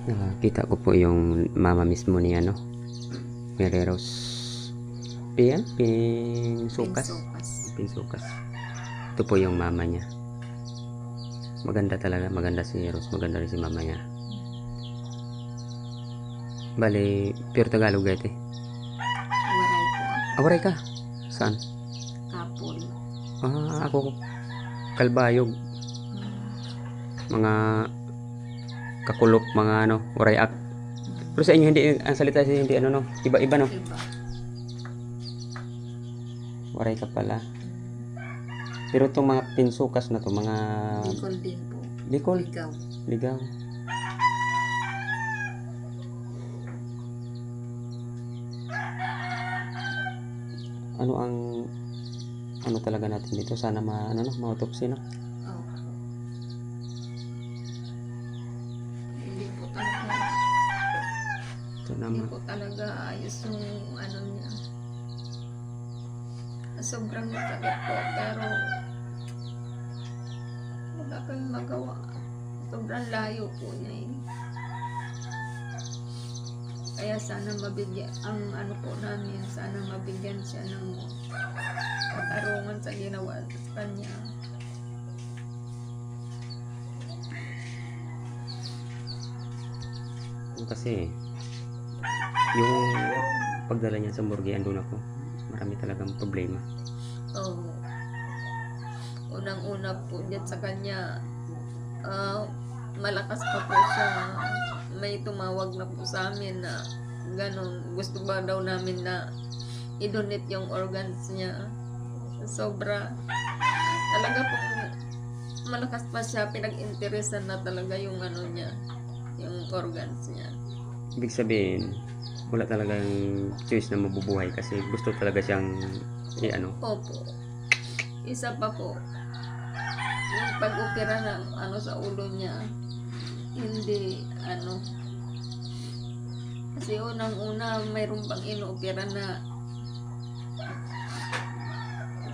Nakita ko po yung mama mismo ni Mireros. Pinsukas. Ito po yung mama niya. Maganda talaga, maganda si Rose, maganda rin si mama niya. Bale, pure Tagalog ito. Waray po. Waray ka? Saan? Kapol. Ako Kalbayog. Mga kakulok, mga waray ak. Pero sa inyo hindi, ang salita sa hindi iba-iba no? Iba. Waray ka pala. Pero itong mga pinsukas na to, mga Bicol din po. Bicol? Ligaw. Ano talaga natin dito? Sana ma-autopsy, no? Oh. Hindi po talaga. Hindi po talaga ayos yung niya. Sobrang sakit po, pero wala kayong magawa. Sobrang layo po niya eh. Kaya sana mabigyan, ang po namin, sana mabigyan siya ng katarungan sa ginawa sa kanya. Kasi yung pagdala niya sa morgue, andun ako. Marami talagang problema. Oo. Unang-una po dyan sa kanya, malakas pa po siya. May tumawag na po sa amin na ganun, gusto ba daw namin na i-donate yung organs niya. Sobra. Talaga po, malakas pa siya, pinag-interesan na talaga yung niya, yung organs niya. Ibig sabihin, wala talagang choice na mabubuhay kasi gusto talaga siyang Opo. Isa pa po, yung pag-opera ng sa ulo niya, hindi kasi unang-una mayroon pang inoopera na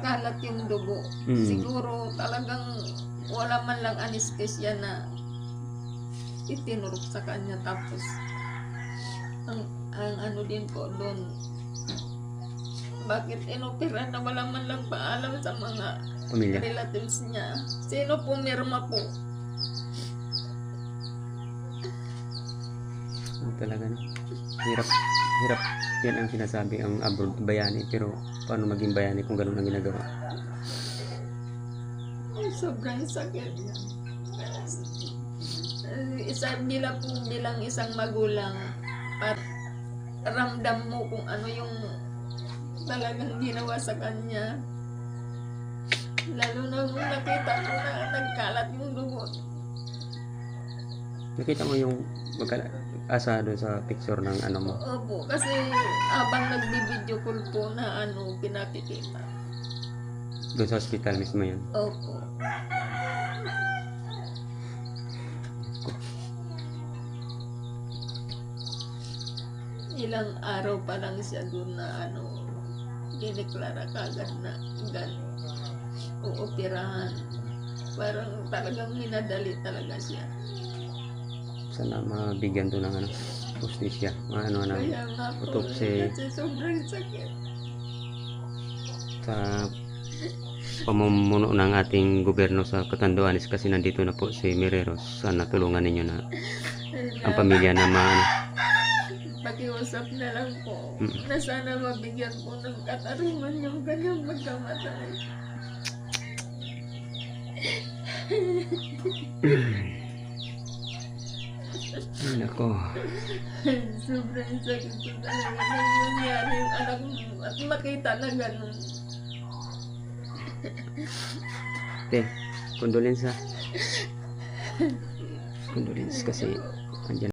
kalat yung dugo. Siguro talagang wala man lang anesthesia na itinurok sa kanya, tapos ang din po doon, bakit inopera na wala man lang paalam sa mga pamilya, relatives niya. Sino pumirma po? Talaga no? Hirap yan ang sinasabi ang abroad bayani, pero paano maging bayani kung ganun ang ginagawa? Sobrang sakit. Bilang isang magulang, ramdam mo kung ano yung talagang ginawa sa kanya. Lalo na nung nakita mo na nagkalat yung dugo. Nakita mo yung asa doon sa picture ng mo? Opo, kasi habang nagbi-video call po na pinakikita. Doon sa hospital mismo yun? Opo. Ilang araw pa lang siya doon na dineklara kagad na uoperahan. Parang talagang minadali talaga siya. Sana mabigyan doon ng hustisya, ng autopsy. Kasi sobrang sakit. Sa pamumuno ng ating gobyerno sa Catanduanes, kasi nandito na po si Mireros. Sana tulungan ninyo na ang pamilya na pakiusap na lang po na sana mabigyan po ng katarungan yung kanyang magkamatay. Nako. Sobrang sakit ko talaga nang nangyari yung anak mo at makita na ganun. Condolence kasi andyan